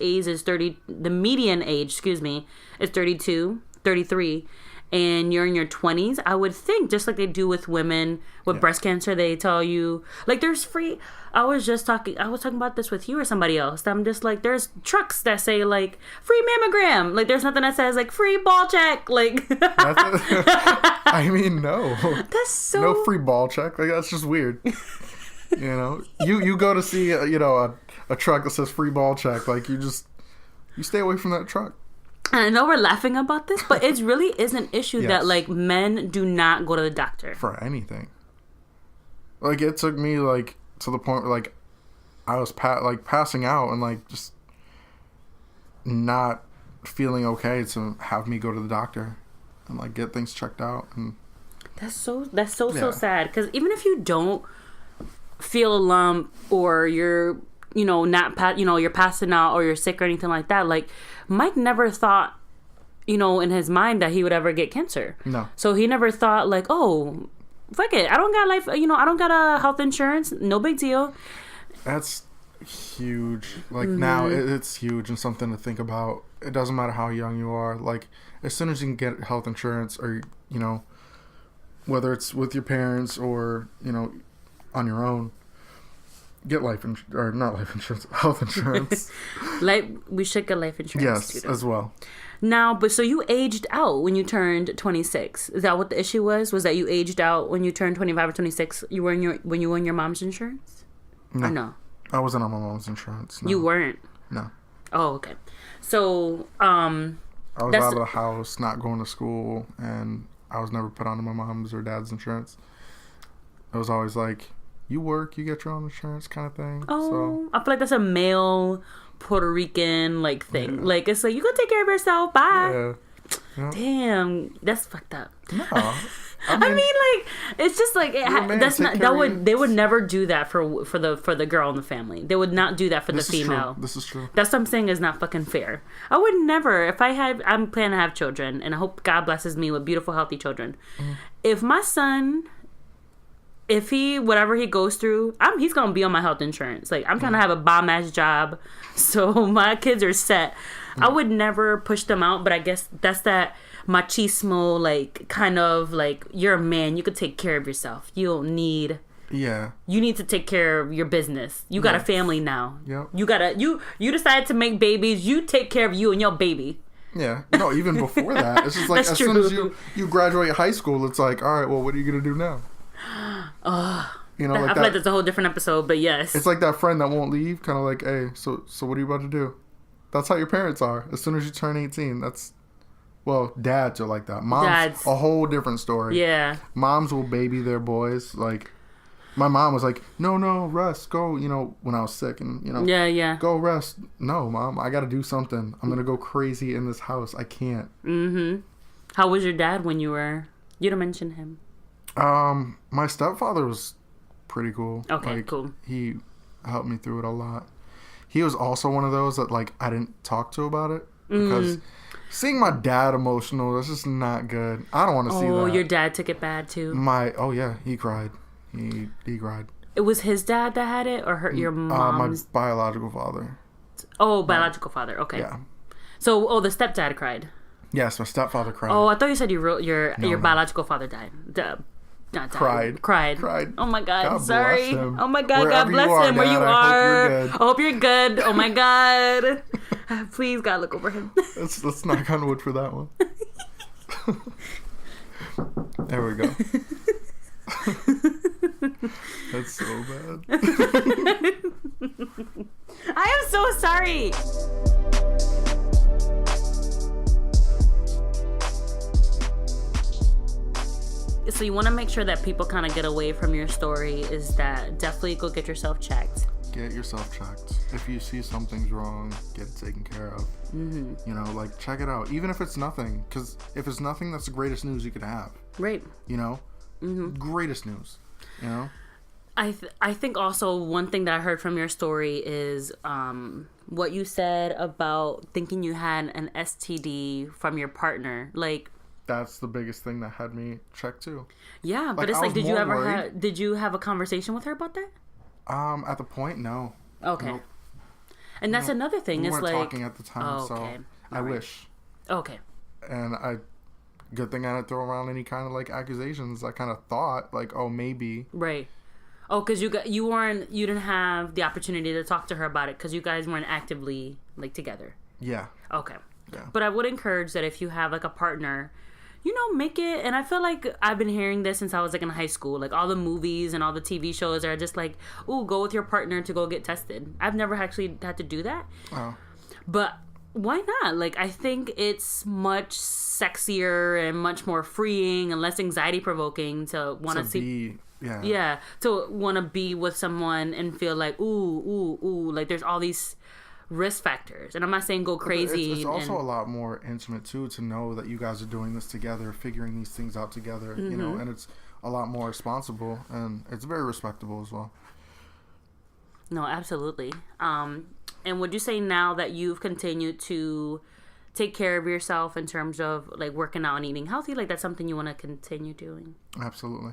age is 30. The median age, is 32, 33. And you're in your 20s, I would think, just like they do with women with breast cancer, they tell you, like, there's free. I was talking about this with you or somebody else. I'm just like, there's trucks that say, like, free mammogram. Like, there's nothing that says, like, free ball check. Like, I mean, no. That's so. No free ball check. Like, that's just weird. You know, you go to see, a truck that says free ball check. Like, you stay away from that truck. I know we're laughing about this, but it really is an issue that, like, men do not go to the doctor. For anything. Like, it took me, like, to the point where, like, I was, passing out and, like, just not feeling okay to have me go to the doctor and, like, get things checked out. And That's so sad. Because even if you don't feel a lump or you're, you're passing out or you're sick or anything like that, like, Mike never thought, in his mind that he would ever get cancer. No. So he never thought, like, oh, fuck it, I don't got I don't got a health insurance, no big deal. That's huge. Like, now it's huge and something to think about. It doesn't matter how young you are. Like, as soon as you can get health insurance, or, whether it's with your parents or, on your own, get health insurance. We should get life insurance. Yes, as well. Now, but so you aged out when you turned 26. Is that what the issue was? Was that you aged out when you turned 25 or 26? You were when you were in your mom's insurance? No. Or no? I wasn't on my mom's insurance. No. You weren't? No. Oh, okay. So, I was out of the house, not going to school, and I was never put onto my mom's or dad's insurance. It was always like, you work, you get your own insurance kind of thing. Oh, so. I feel like that's a male Puerto Rican thing. Yeah. Like, it's like, you can take care of yourself. Bye. Yeah. Damn, that's fucked up. No, I mean, like, it's just like they would never do that for the girl in the family. They would not do that for the female. This is true. That's what I'm saying is not fucking fair. I would never. I'm planning to have children, and I hope God blesses me with beautiful, healthy children. If my son, whatever he goes through, he's gonna be on my health insurance. Like, I'm trying to have a bomb ass job, so my kids are set. I would never push them out, but I guess that's that machismo, like, kind of like, you're a man, you could take care of yourself. You don't need. Yeah. You need to take care of your business. You got a family now. Yep. You decided to make babies. You take care of you and your baby. Yeah. No, even before that, it's just like as soon as you graduate high school, it's like, all right, well, what are you gonna do now? I feel like that's a whole different episode, but yes. It's like that friend that won't leave, kind of like, hey, so what are you about to do? That's how your parents are. As soon as you turn 18, dads are like that. Moms, a whole different story. Yeah. Moms will baby their boys. Like, my mom was like, no, rest, go, when I was sick and, Yeah. Go rest. No, Mom, I got to do something. I'm going to go crazy in this house. I can't. Mm-hmm. How was your dad when you didn't mention him? My stepfather was pretty cool. Okay, cool. He helped me through it a lot. he was also one of those that like I didn't talk to about it because seeing my dad emotional, that's just not good. I don't want to see that. Oh, your dad took it bad too. He cried. He cried. It was his dad that had it, or your mom's? My biological father. Oh, biological father. Okay. Yeah. So, the stepdad cried. Yes, my stepfather cried. Oh, I thought you said your biological father died. Not died. Cried. Oh my God. God sorry. bless him. Oh my God. Wherever God bless you are, him. Where Dad, you I are. hope you're good. I hope you're good. Oh my God. Please, God, look over him. Let's knock on wood for that one. There we go. That's so bad. I am so sorry. So you want to make sure that people kind of get away from your story is that definitely go get yourself checked. Get yourself checked. If you see something's wrong, get it taken care of. You know, like, check it out. Even if it's nothing. Because if it's nothing, that's the greatest news you could have. Right. You know? Greatest news. You know? I think also one thing that I heard from your story is what you said about thinking you had an STD from your partner. Like, that's the biggest thing that had me checked too. Yeah, but it's like, did you have a conversation with her about that? At the point, no. Okay. Nope. And that's another thing. We it's weren't like talking at the time, so I wish. Okay. And good thing I didn't throw around any kind of like accusations. I kind of thought like, oh, maybe. Right. Oh, because you didn't have the opportunity to talk to her about it because you guys weren't actively like together. Yeah. Okay. Yeah. But I would encourage that if you have like a partner, you know, make it. And I feel like I've been hearing this since I was like in high school. Like all the movies and all the TV shows are just like, ooh, go with your partner to go get tested. I've never actually had to do that. Oh. But why not? Like, I think it's much sexier and much more freeing and less anxiety provoking to want to see. Yeah. To want to be with someone and feel like, ooh. Like there's all these risk factors. And I'm not saying go crazy. It's also a lot more intimate too to know that you guys are doing this together, figuring these things out together, you know, and it's a lot more responsible and it's very respectable as well. No, absolutely. And would you say now that you've continued to take care of yourself in terms of like working out and eating healthy, like that's something you want to continue doing? Absolutely.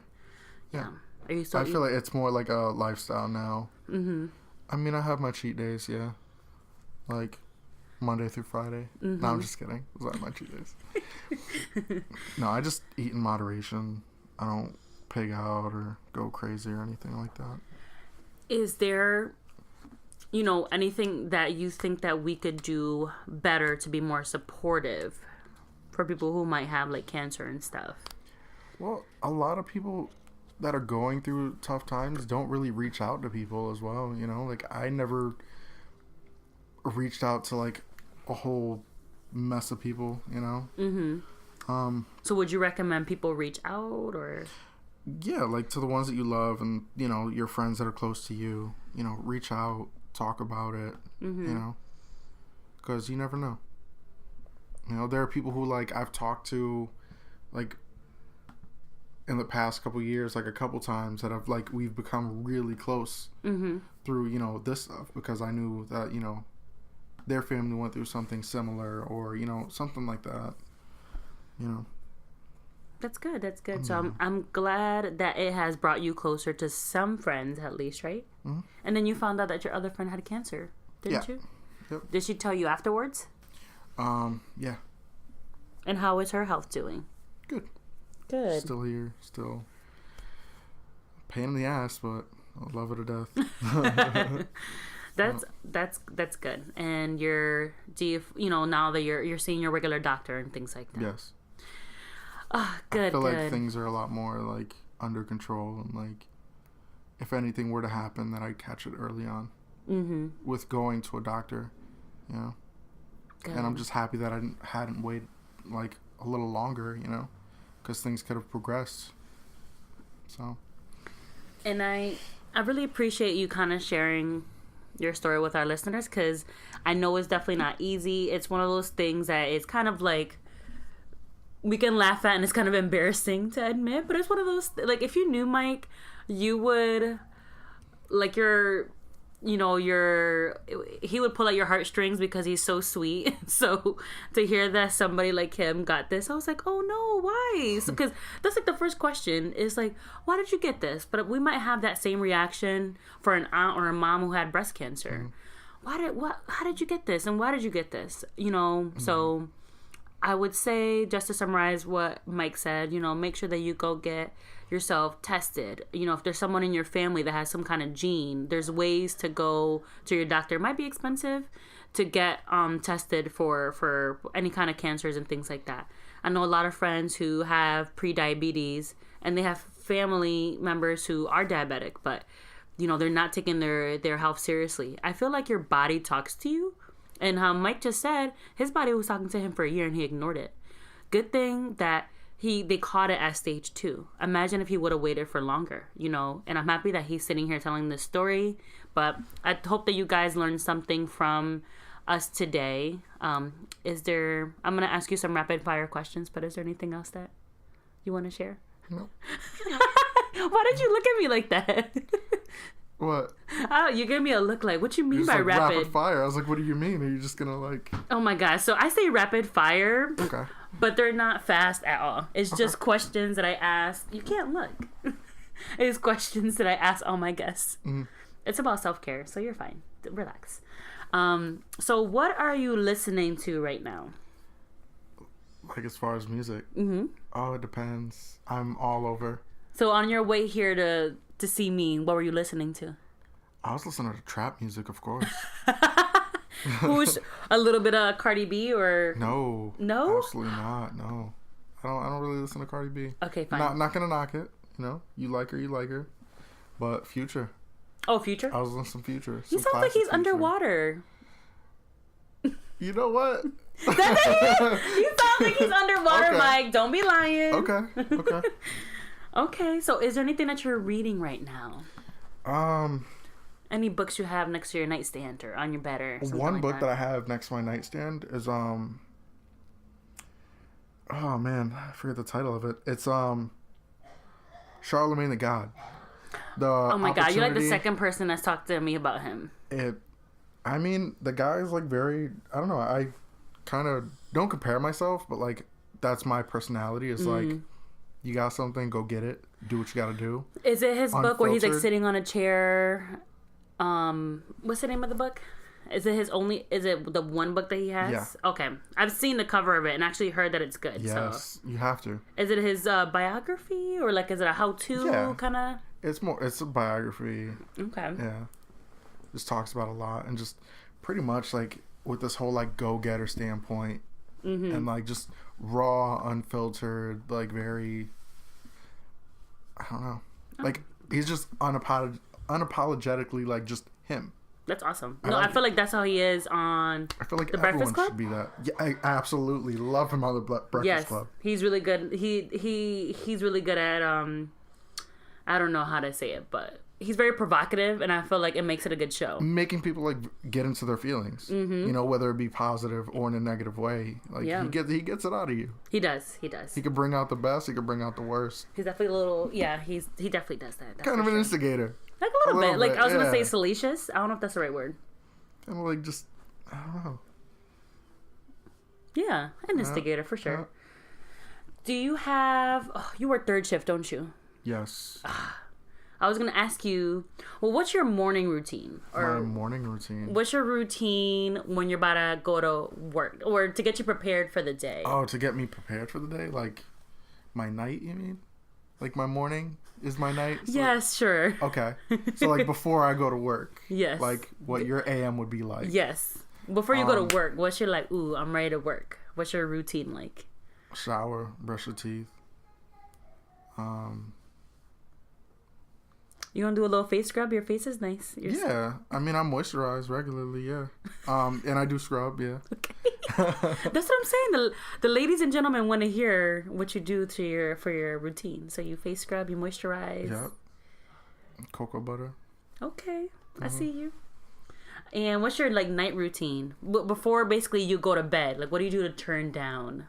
Yeah. Are you still I feel like it's more like a lifestyle now. I mean, I have my cheat days, yeah. Like Monday through Friday. No, I'm just kidding. Those are my cheat days. No, I just eat in moderation. I don't pig out or go crazy or anything like that. Is there, you know, anything that you think that we could do better to be more supportive for people who might have like cancer and stuff? Well, a lot of people that are going through tough times don't really reach out to people as well, you know? Like, I never reached out to, like, a whole mess of people, you know? So would you recommend people reach out, or? Yeah, like, to the ones that you love and, you know, your friends that are close to you, you know, reach out, talk about it, you know? Because you never know. You know, there are people who, like, I've talked to, like, in the past couple years, like a couple times that I've like we've become really close through, you know, this stuff because I knew that, you know, their family went through something similar or, you know, something like that, you know. That's good. So I'm glad that it has brought you closer to some friends at least, right? And then you found out that your other friend had cancer, didn't you? Yep. Did she tell you afterwards? Yeah. And how is her health doing? Good. Still here, still pain in the ass, but I love it to death. That's good. And you know, now that you're seeing your regular doctor and things like that. Yes. Good. I feel like things are a lot more like under control, and like if anything were to happen, that I'd catch it early on. With going to a doctor, you know. Good. And I'm just happy that I hadn't waited like a little longer, you know. Because things could have progressed. So. And I really appreciate you kind of sharing your story with our listeners, because I know it's definitely not easy. It's one of those things that it's kind of like we can laugh at and it's kind of embarrassing to admit, but it's one of those, like, if you knew Mike, you would, like, your you know, he would pull at your heartstrings because he's so sweet. So to hear that somebody like him got this, I was like, oh no, why? So, because that's like the first question is like, why did you get this? But we might have that same reaction for an aunt or a mom who had breast cancer. How did you get this? And why did you get this? You know, so I would say, just to summarize what Mike said, you know, make sure that you go get yourself tested. You know, if there's someone in your family that has some kind of gene, there's ways to go to your doctor. It might be expensive to get tested for any kind of cancers and things like that. I know a lot of friends who have pre-diabetes and they have family members who are diabetic, but, you know, they're not taking their health seriously. I feel like your body talks to you. And how Mike just said, his body was talking to him for a year and he ignored it. Good thing that they caught it at stage 2. Imagine if he would have waited for longer, you know. And I'm happy that he's sitting here telling this story. But I hope that you guys learned something from us today. I'm going to ask you some rapid fire questions, but is there anything else that you want to share? No. Why did you look at me like that? What? Oh, you gave me a look like, what you mean by like rapid fire? I was like, what do you mean? Are you just gonna like... Oh my gosh. So I say rapid fire, okay, but they're not fast at all. It's just questions that I ask. You can't look. It's questions that I ask all my guests. It's about self-care, so you're fine. Relax. So what are you listening to right now? Like as far as music? Oh, it depends. I'm all over. So on your way here to see me, what were you listening to? I was listening to trap music, of course. Who's a little bit of Cardi B or no? Absolutely not. No, I don't really listen to Cardi B. Okay, fine. Not gonna knock it. You know, you like her. But Future. Oh, Future. I was listening to Future. He sounds like he's Future. Underwater. You know what? He sounds like he's underwater, okay. Mike. Don't be lying. Okay. Okay, so is there anything that you're reading right now? Any books you have next to your nightstand or on your bed or something? One book that I have next to my nightstand is oh man, I forget the title of it. It's Charlamagne the God. Oh my god, you're like the second person that's talked to me about him. I mean, the guy is like very, I don't know, I kind of don't compare myself, but like that's my personality. It's like, you got something, go get it. Do what you got to do. Is it his book where he's like sitting on a chair? What's the name of the book? Is it the one book that he has? Yeah. Okay. I've seen the cover of it and actually heard that it's good. Yes, so. You have to. Is it his biography or like is it a how-to kind of? It's a biography. Okay. Yeah. Just talks about a lot and just pretty much like with this whole like go-getter standpoint. And like just raw, unfiltered, like very, I don't know, like he's just unapologetically like just him. That's awesome. I feel like that's how he is on. I feel like the Breakfast Club should be that. Yeah, I absolutely love him on the Breakfast Club. He's really good. He's really good at I don't know how to say it, but he's very provocative, and I feel like it makes it a good show. Making people like get into their feelings, you know, whether it be positive or in a negative way. Like he gets it out of you. He does. He can bring out the best. He can bring out the worst. He's definitely a little. Yeah, he definitely does that. Kind of an instigator. Like a little bit. Like I was gonna say salacious. I don't know if that's the right word. Kind of like just I don't know. Yeah, an instigator for sure. Do you have? You work third shift, don't you? Yes. I was going to ask you, well, what's your morning routine? My morning routine? What's your routine when you're about to go to work? Or to get you prepared for the day? Oh, to get me prepared for the day? Like, my night, you mean? Like, my morning is my night? So yes, sure. Okay. So, like, before I go to work. Yes. Like, what your AM would be like. Yes. Before you go to work, what's your, like, ooh, I'm ready to work? What's your routine like? Shower, brush your teeth. You want to do a little face scrub? Your face is nice. Yeah. I mean, I moisturize regularly, yeah. And I do scrub, yeah. Okay. That's what I'm saying. The ladies and gentlemen want to hear what you do for your routine. So you face scrub, you moisturize. Yep. Cocoa butter. Okay. I see you. And what's your, like, night routine? Before, basically, you go to bed. Like, what do you do to turn down?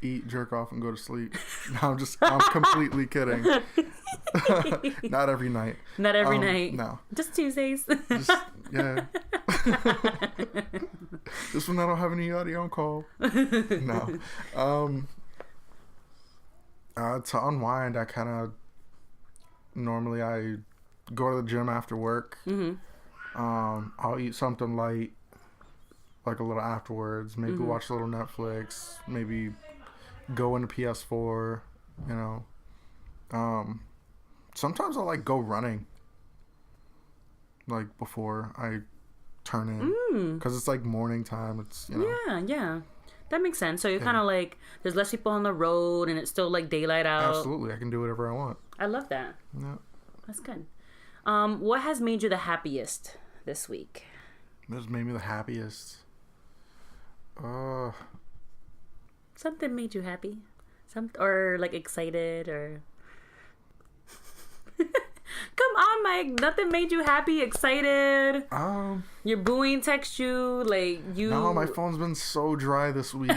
Eat, jerk off, and go to sleep. No, I'm completely kidding. Not every night. Not every night. No. Just Tuesdays. Yeah. This one I don't have any audio on call. No. To unwind, I kind of normally I go to the gym after work. I'll eat something light, like a little afterwards. Maybe watch a little Netflix. Maybe go into PS4. You know. Sometimes I like go running. Like before I turn in, because it's like morning time. It's yeah, that makes sense. So you're kind of like there's less people on the road and it's still like daylight out. Absolutely, I can do whatever I want. I love that. Yeah, that's good. What has made you the happiest this week? What has made me the happiest? Something made you happy, or like excited or. Come on, Mike. Nothing made you happy, excited. Your booing text you like you. No, my phone's been so dry this week.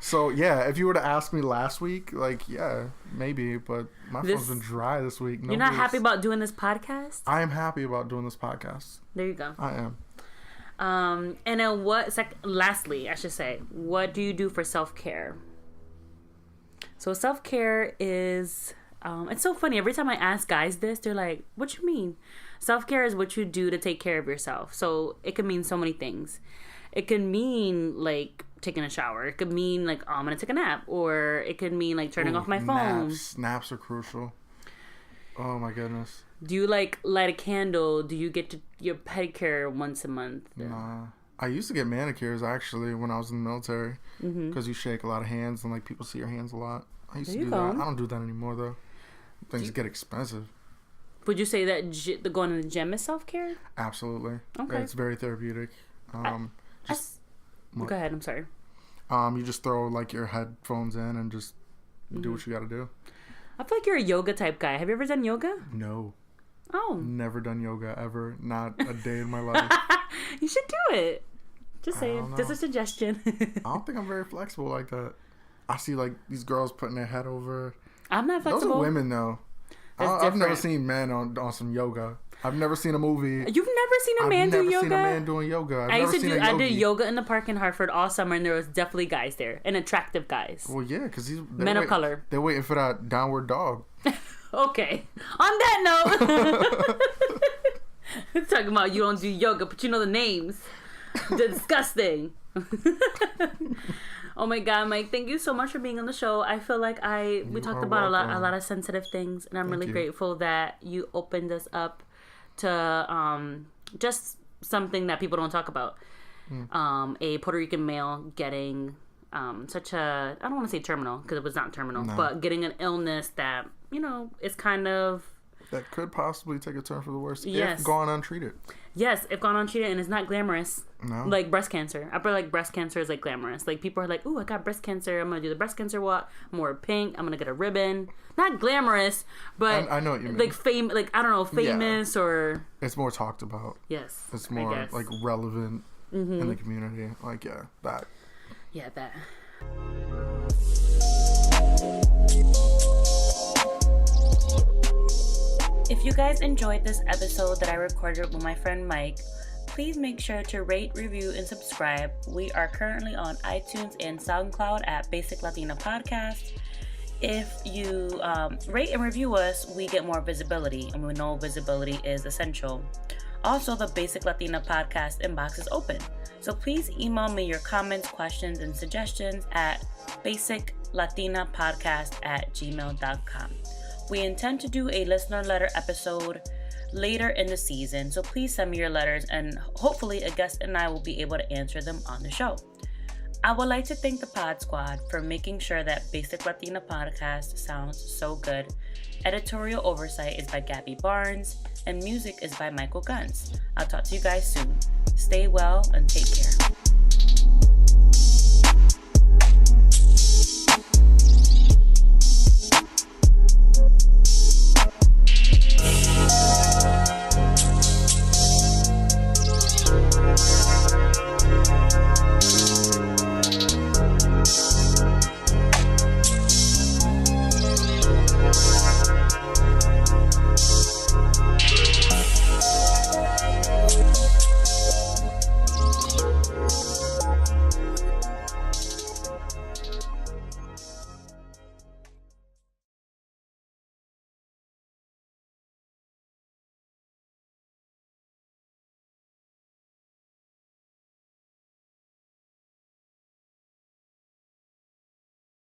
So yeah, if you were to ask me last week, like yeah, maybe. But my phone's been dry this week. You're not happy about doing this podcast? I am happy about doing this podcast. There you go. I am. And then lastly, I should say, what do you do for self-care? So self-care is. It's so funny. Every time I ask guys this, they're like, what you mean? Self-care is what you do to take care of yourself. So it could mean so many things. It could mean like taking a shower. It could mean like, oh, I'm going to take a nap. Or it could mean like turning off my phone. Naps are crucial. Oh my goodness. Do you like light a candle? Do you get your pedicure once a month? Nah. I used to get manicures actually when I was in the military. Because you shake a lot of hands and like people see your hands a lot. I used to do that. I don't do that anymore though. Things get expensive. Would you say that going to the gym is self-care? Absolutely. Okay. It's very therapeutic. Go ahead. I'm sorry. You just throw like your headphones in and just do what you got to do. I feel like you're a yoga type guy. Have you ever done yoga? No. Oh. Never done yoga ever. Not a day in my life. You should do it. Just saying. Just a suggestion. I don't think I'm very flexible like that. I see like these girls putting their head over. I'm not flexible. Those are women though. I've never seen men on some yoga. I've never seen a movie. You've never seen a man do yoga? I've never seen a man doing yoga. I did yoga in the park in Hartford all summer, and there was definitely guys there, and attractive guys. Well, yeah, because men of color. They're waiting for that downward dog. Okay. On that note, talking about you don't do yoga, but you know the names. Disgusting. Oh my God, Mike! Thank you so much for being on the show. I feel like we talked about a lot of sensitive things, and I'm really grateful that you opened us up to just something that people don't talk about. A Puerto Rican male getting such a, I don't want to say terminal because it was not terminal, but getting an illness that is kind of. That could possibly take a turn for the worse if gone untreated. Yes, if gone untreated, and it's not glamorous. No. Like breast cancer. I feel like breast cancer is like glamorous. Like people are like, ooh, I got breast cancer. I'm going to do the breast cancer walk. I'm going to wear pink. I'm going to get a ribbon. Not glamorous, but I know what you mean. Like I don't know, famous or... It's more talked about. Yes. It's more like relevant in the community. Like, that. Yeah, that. If you guys enjoyed this episode that I recorded with my friend Mike, please make sure to rate, review, and subscribe. We are currently on iTunes and SoundCloud at Basic Latina Podcast. If you rate and review us, we get more visibility, and we know visibility is essential. Also, the Basic Latina Podcast inbox is open, so please email me your comments, questions, and suggestions at basiclatinapodcast@gmail.com. We intend to do a listener letter episode later in the season, so please send me your letters and hopefully a guest and I will be able to answer them on the show. I would like to thank the Pod Squad for making sure that Basic Latina Podcast sounds so good. Editorial oversight is by Gabbie Barnes and music is by Michael Guns. I'll talk to you guys soon. Stay well and take care.